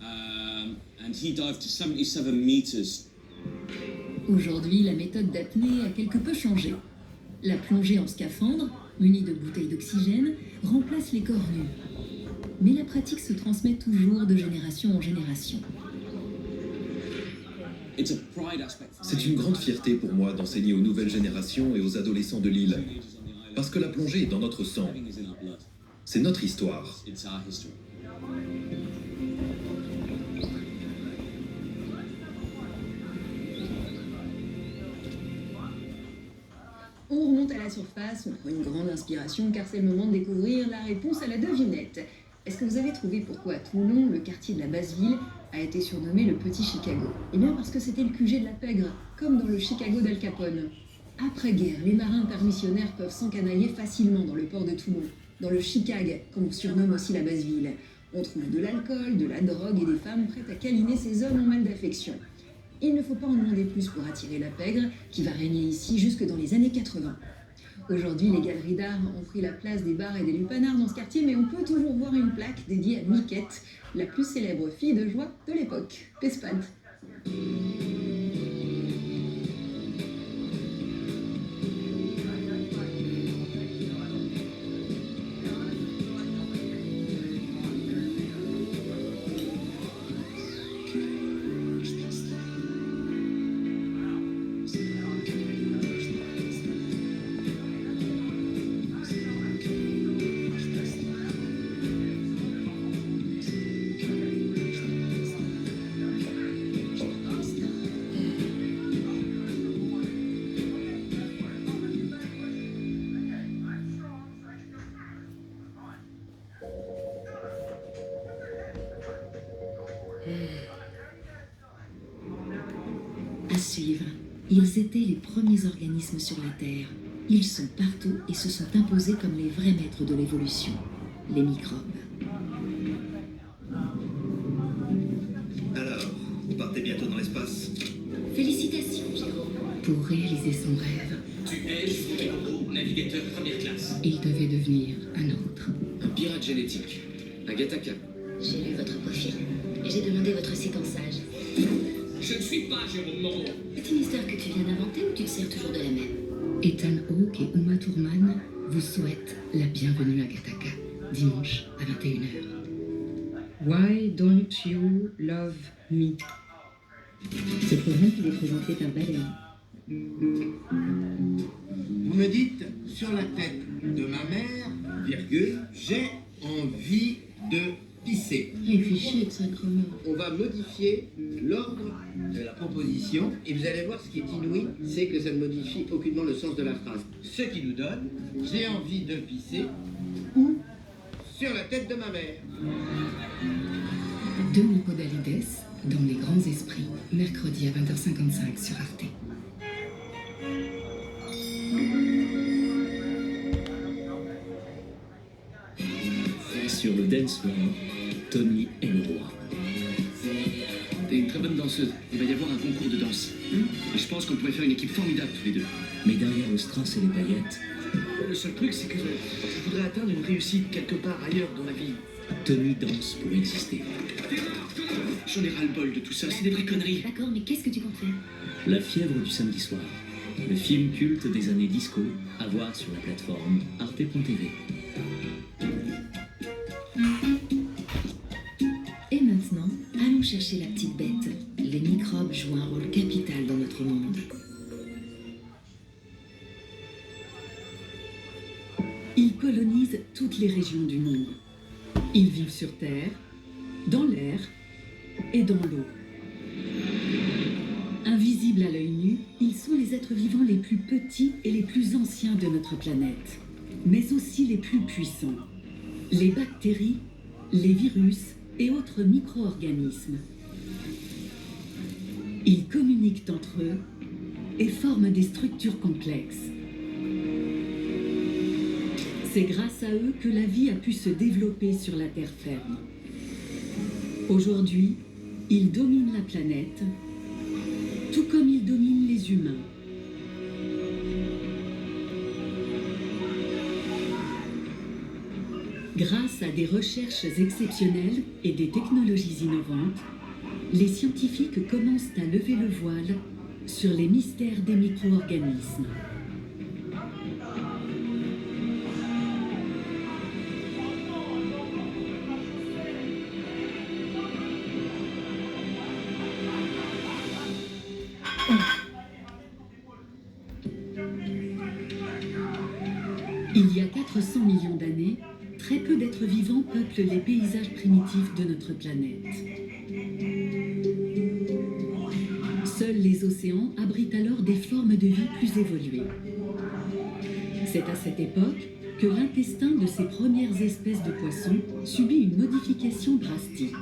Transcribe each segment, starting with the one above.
and he dived to 77 meters. Aujourd'hui, la méthode d'apnée a quelque peu changé. La plongée en scaphandre, munie de bouteilles d'oxygène, remplace les corps nus. Mais la pratique se transmet toujours de génération en génération. C'est une grande fierté pour moi d'enseigner aux nouvelles générations et aux adolescents de l'île. Parce que la plongée est dans notre sang. C'est notre histoire. On remonte à la surface, on prend une grande inspiration car c'est le moment de découvrir la réponse à la devinette. Est-ce que vous avez trouvé pourquoi à Toulon, le quartier de la Basse-Ville a été surnommé le Petit Chicago? Eh bien parce que c'était le QG de la pègre, comme dans le Chicago d'Al Capone. Après-guerre, les marins permissionnaires peuvent s'encanailler facilement dans le port de Toulon, dans le Chicag, comme on surnomme aussi la Basse-Ville. On trouve de l'alcool, de la drogue et des femmes prêtes à câliner ces hommes en mal d'affection. Il ne faut pas en demander plus pour attirer la pègre, qui va régner ici jusque dans les années 80. Aujourd'hui, les galeries d'art ont pris la place des bars et des lupanards dans ce quartier, mais on peut toujours voir une plaque dédiée à Miquette, la plus célèbre fille de joie de l'époque, Pespade. À suivre, ils étaient les premiers organismes sur la Terre. Ils sont partout et se sont imposés comme les vrais maîtres de l'évolution, les microbes. Alors, vous partez bientôt dans l'espace? Félicitations, Jérôme. Pour réaliser son rêve, Tu es Fumekobo, navigateur première classe. il devait devenir un autre. Un pirate génétique. Un Gataka. J'ai lu votre profil et j'ai demandé votre séquençage. Je ne suis pas Jérôme Moreau. C'est une histoire que tu viens d'inventer ou tu te sers toujours de la même? Ethan Hawke et Uma Thurman vous souhaitent la bienvenue à Gataka, dimanche à 21h. Why don't you love me? Ce programme vous est présenté par Baleine. Vous me dites, sur la tête de ma mère, virgule, j'ai envie de pisser. Réfléchis, sacrement. On va modifier l'ordre de la proposition et vous allez voir ce qui est inouï, c'est que ça ne modifie aucunement le sens de la phrase. Ce qui nous donne, j'ai envie de pisser ou sur la tête de ma mère. Denis Podalides dans Les Grands Esprits, mercredi à 20h55 sur Arte. Sur le dance floor, Tony est le roi. T'es une très bonne danseuse. Il va y avoir un concours de danse. Et je pense qu'on pourrait faire une équipe formidable tous les deux. Mais derrière le strass et les paillettes, Le seul truc, c'est que je voudrais atteindre une réussite quelque part ailleurs dans la vie. Tony danse pour exister. J'en ai ras-le-bol de tout ça, c'est des vraies conneries. D'accord, mais qu'est-ce que tu comptes faire? La fièvre du samedi soir. Le film culte des années disco, à voir sur la plateforme arte.tv. Et maintenant, allons chercher la petite bête. Les microbes jouent un rôle capital dans notre monde. Ils colonisent toutes les régions du monde. Ils vivent sur Terre, dans l'air et dans l'eau. Invisibles à l'œil nu, ils sont les êtres vivants les plus petits et les plus anciens de notre planète, mais aussi les plus puissants. Les bactéries, les virus et autres micro-organismes. Ils communiquent entre eux et forment des structures complexes. C'est grâce à eux que la vie a pu se développer sur la terre ferme. Aujourd'hui, ils dominent la planète, tout comme ils dominent les humains. Grâce à des recherches exceptionnelles et des technologies innovantes, les scientifiques commencent à lever le voile sur les mystères des micro-organismes. Il y a 400 millions d'années, très peu d'êtres vivants peuplent les paysages primitifs de notre planète. Seuls les océans abritent alors des formes de vie plus évoluées. C'est à cette époque que l'intestin de ces premières espèces de poissons subit une modification drastique.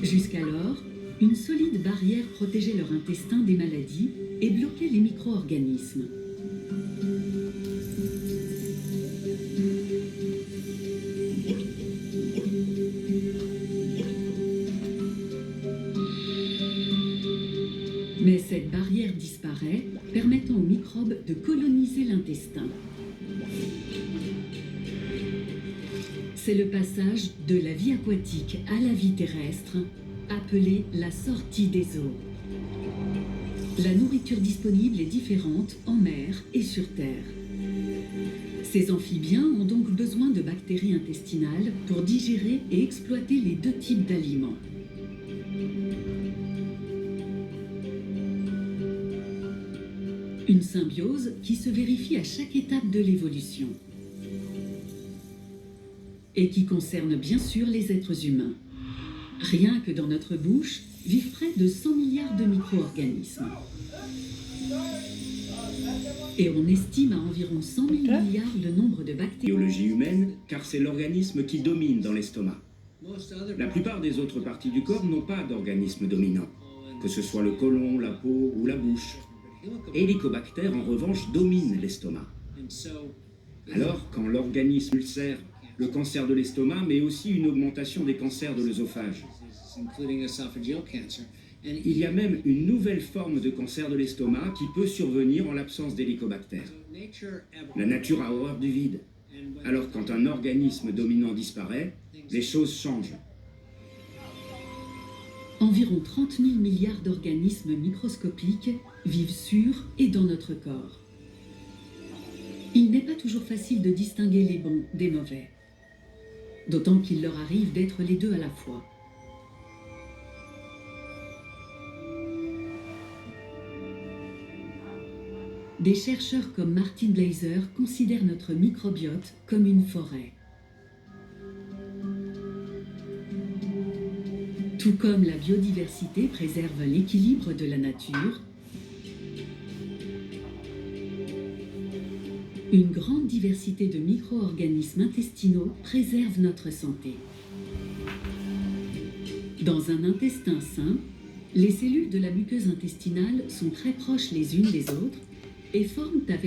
Jusqu'alors, une solide barrière protégeait leur intestin des maladies et bloquait les micro-organismes. Mais cette barrière disparaît, permettant aux microbes de coloniser l'intestin. C'est le passage de la vie aquatique à la vie terrestre, appelée la sortie des eaux. La nourriture disponible est différente en mer et sur Terre. Ces amphibiens ont donc besoin de bactéries intestinales pour digérer et exploiter les deux types d'aliments. Une symbiose qui se vérifie à chaque étape de l'évolution et qui concerne bien sûr les êtres humains. Rien que dans notre bouche vivent près de 100 milliards de micro-organismes. Et on estime à environ 100 000 milliards le nombre de bactéries. Biologie humaine, car c'est l'organisme qui domine dans l'estomac. La plupart des autres parties du corps n'ont pas d'organisme dominant, que ce soit le côlon, la peau ou la bouche. Hélicobactère, en revanche, domine l'estomac. Alors, quand l'organisme ulcère le cancer de l'estomac, mais aussi une augmentation des cancers de l'œsophage. Il y a même une nouvelle forme de cancer de l'estomac qui peut survenir en l'absence d'hélicobactère. La nature a horreur du vide. Alors, quand un organisme dominant disparaît, les choses changent. Environ 30 000 milliards d'organismes microscopiques vivent sur et dans notre corps. Il n'est pas toujours facile de distinguer les bons des mauvais, d'autant qu'il leur arrive d'être les deux à la fois. Des chercheurs comme Martin Blaser considèrent notre microbiote comme une forêt. Tout comme la biodiversité préserve l'équilibre de la nature, une grande diversité de micro-organismes intestinaux préserve notre santé. Dans un intestin sain, les cellules de la muqueuse intestinale sont très proches les unes des autres et forment avec